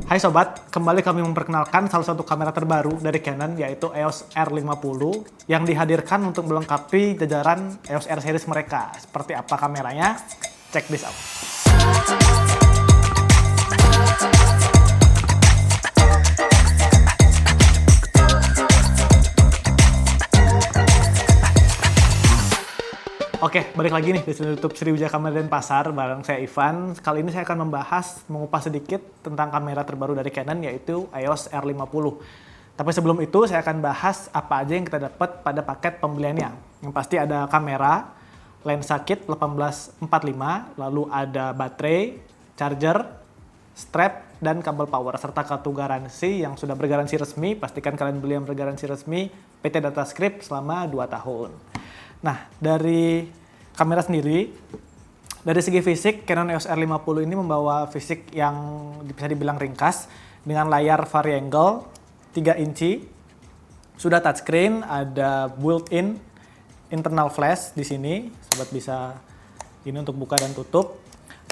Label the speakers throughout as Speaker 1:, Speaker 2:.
Speaker 1: Hai sobat, kembali kami memperkenalkan salah satu kamera terbaru dari Canon yaitu EOS R50 yang dihadirkan untuk melengkapi jajaran EOS R series mereka. Seperti apa kameranya? Check this out. Oke, balik lagi nih di channel YouTube Sriwijaya Kamera Denpasar bareng saya Ivan. Kali ini saya akan mengupas sedikit tentang kamera terbaru dari Canon yaitu EOS R50. Tapi sebelum itu saya akan bahas apa aja yang kita dapat pada paket pembeliannya. Yang pasti ada kamera, lensa kit 1845, lalu ada baterai, charger, strap, dan kabel power serta kartu garansi yang sudah bergaransi resmi. Pastikan kalian beli yang bergaransi resmi PT Datascript selama 2 tahun. Nah, dari kamera sendiri, dari segi fisik, Canon EOS R50 ini membawa fisik yang bisa dibilang ringkas dengan layar variangle 3 inci, sudah touchscreen, ada built-in internal flash di sini, sobat bisa ini untuk buka dan tutup.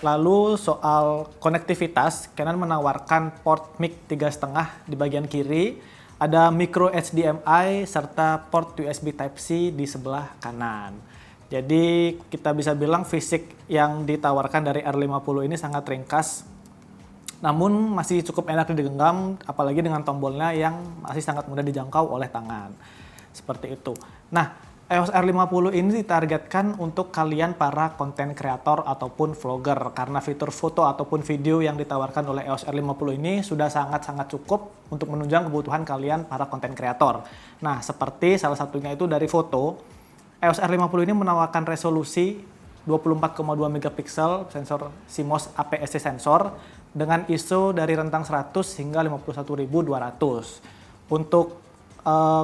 Speaker 1: Lalu soal konektivitas, Canon menawarkan port mic 3,5 di bagian kiri, ada micro HDMI serta port USB Type-C di sebelah kanan. Jadi kita bisa bilang fisik yang ditawarkan dari R50 ini sangat ringkas, namun masih cukup enak digenggam, apalagi dengan tombolnya yang masih sangat mudah dijangkau oleh tangan. Seperti itu. Nah, EOS R50 ini ditargetkan untuk kalian para konten kreator ataupun vlogger karena fitur foto ataupun video yang ditawarkan oleh EOS R50 ini sudah sangat-sangat cukup untuk menunjang kebutuhan kalian para konten kreator. Nah, seperti salah satunya itu dari foto, EOS R50 ini menawarkan resolusi 24,2 megapiksel sensor CMOS APS-C sensor dengan ISO dari rentang 100 hingga 51200. Untuk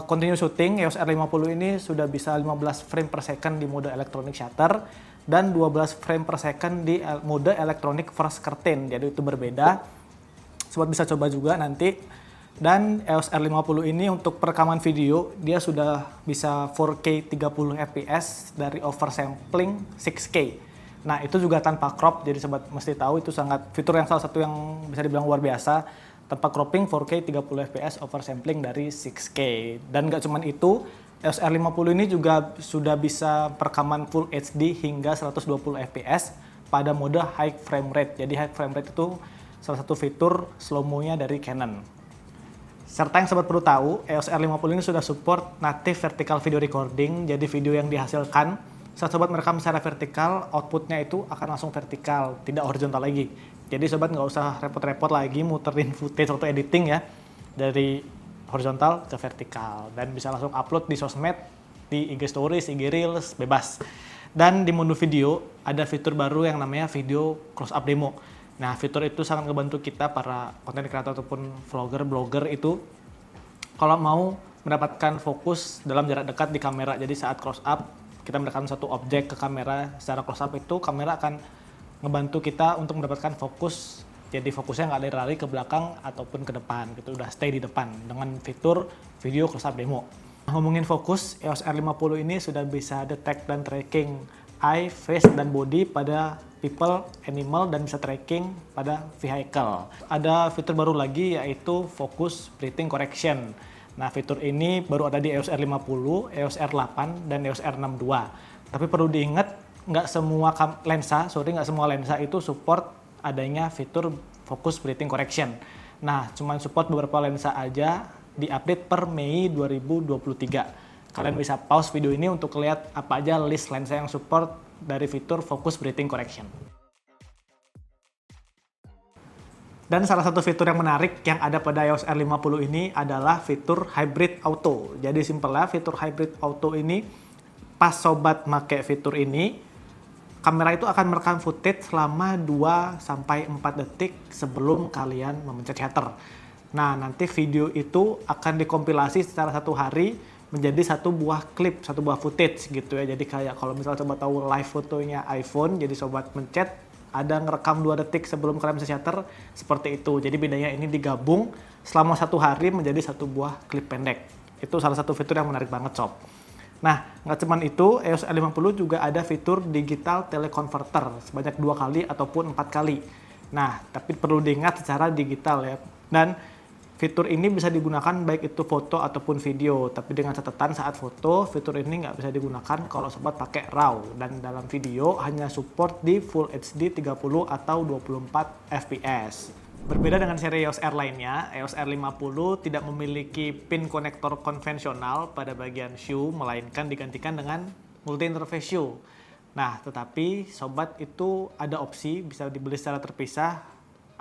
Speaker 1: continue shooting, EOS R50 ini sudah bisa 15 frame per second di mode electronic shutter dan 12 frame per second di mode electronic first curtain, jadi itu berbeda. Sobat bisa coba juga nanti. Dan EOS R50 ini untuk perekaman video, dia sudah bisa 4K 30 fps dari oversampling 6K. Nah, itu juga tanpa crop, jadi sobat mesti tahu itu sangat fitur yang salah satu yang bisa dibilang luar biasa. Tanpa cropping 4K 30 fps oversampling dari 6K. Dan nggak cuma itu, EOS R50 ini juga sudah bisa perekaman Full HD hingga 120 fps pada mode high frame rate. Jadi high frame rate itu salah satu fitur slow-mo-nya dari Canon. Serta yang sobat perlu tahu, EOS R50 ini sudah support native vertical video recording. Jadi video yang dihasilkan saat sobat merekam secara vertikal, outputnya itu akan langsung vertikal, tidak horizontal lagi. Jadi sobat nggak usah repot-repot lagi muterin footage atau editing ya dari horizontal ke vertikal, dan bisa langsung upload di sosmed, di IG Stories, IG Reels, bebas. Dan di menu video ada fitur baru yang namanya video close up demo. Nah, fitur itu sangat ngebantu kita para konten kreator ataupun vlogger, blogger itu kalau mau mendapatkan fokus dalam jarak dekat di kamera. Jadi saat close up kita mendekatkan satu objek ke kamera secara close up, itu kamera akan ngebantu kita untuk mendapatkan fokus, jadi fokusnya nggak lari-lari ke belakang ataupun ke depan gitu, udah stay di depan dengan fitur video close up demo. Ngomongin fokus, EOS R50 ini sudah bisa detect dan tracking eye, face, dan body pada people, animal, dan bisa tracking pada vehicle. Ada fitur baru lagi yaitu focus breathing correction. Nah, fitur ini baru ada di EOS R50, EOS R8, dan EOS R62. Tapi perlu diingat, nggak semua lensa itu support adanya fitur focus breathing correction. Nah, cuman support beberapa lensa aja, di-update per Mei 2023. Kalian bisa pause video ini untuk lihat apa aja list lensa yang support dari fitur focus breathing correction. Dan salah satu fitur yang menarik yang ada pada EOS R50 ini adalah fitur hybrid auto. Jadi simpelnya fitur hybrid auto ini, pas sobat make fitur ini, kamera itu akan merekam footage selama 2-4 detik sebelum kalian memencet shutter. Nah, nanti video itu akan dikompilasi secara 1 hari menjadi satu buah klip, satu buah footage gitu ya. Jadi kayak kalau misalnya coba tahu live fotonya iPhone, jadi sobat mencet, ada ngerekam 2 detik sebelum kalian mencet shutter, seperti itu. Jadi bedanya ini digabung selama 1 hari menjadi satu buah klip pendek. Itu salah satu fitur yang menarik banget sob. Nah, nggak cuma itu, EOS R50 juga ada fitur digital teleconverter sebanyak 2 kali ataupun 4 kali. Nah, tapi perlu diingat secara digital ya. Dan fitur ini bisa digunakan baik itu foto ataupun video, tapi dengan catatan saat foto, fitur ini nggak bisa digunakan kalau sobat pakai RAW, dan dalam video hanya support di Full HD 30 atau 24 fps. Berbeda dengan seri EOS R lainnya, EOS R50 tidak memiliki pin konektor konvensional pada bagian shoe, melainkan digantikan dengan multi interface shoe. Nah, tetapi sobat itu ada opsi bisa dibeli secara terpisah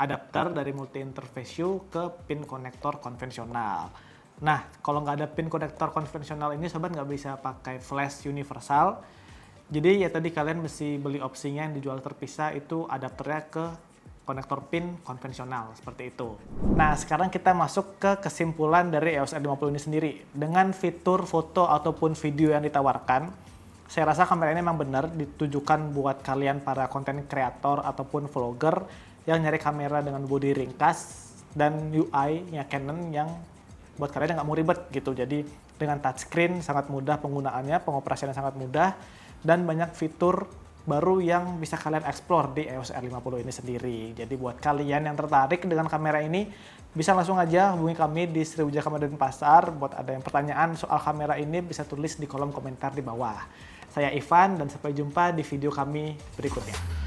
Speaker 1: adapter dari multi interface shoe ke pin konektor konvensional. Nah, kalau nggak ada pin konektor konvensional ini sobat nggak bisa pakai flash universal. Jadi ya tadi kalian mesti beli opsinya yang dijual terpisah, itu adapternya ke konektor pin konvensional seperti itu. Nah, sekarang kita masuk ke kesimpulan dari EOS R50 ini sendiri. Dengan fitur foto ataupun video yang ditawarkan, saya rasa kamera ini memang benar ditujukan buat kalian para konten kreator ataupun vlogger yang nyari kamera dengan bodi ringkas dan UI-nya Canon yang buat kalian yang nggak mau ribet gitu. Jadi dengan touchscreen sangat mudah penggunaannya, pengoperasiannya sangat mudah, dan banyak fitur baru yang bisa kalian explore di EOS R50 ini sendiri. Jadi buat kalian yang tertarik dengan kamera ini, bisa langsung aja hubungi kami di Sriwijaya Kamera Denpasar. Buat ada yang pertanyaan soal kamera ini, bisa tulis di kolom komentar di bawah. Saya Ivan, dan sampai jumpa di video kami berikutnya.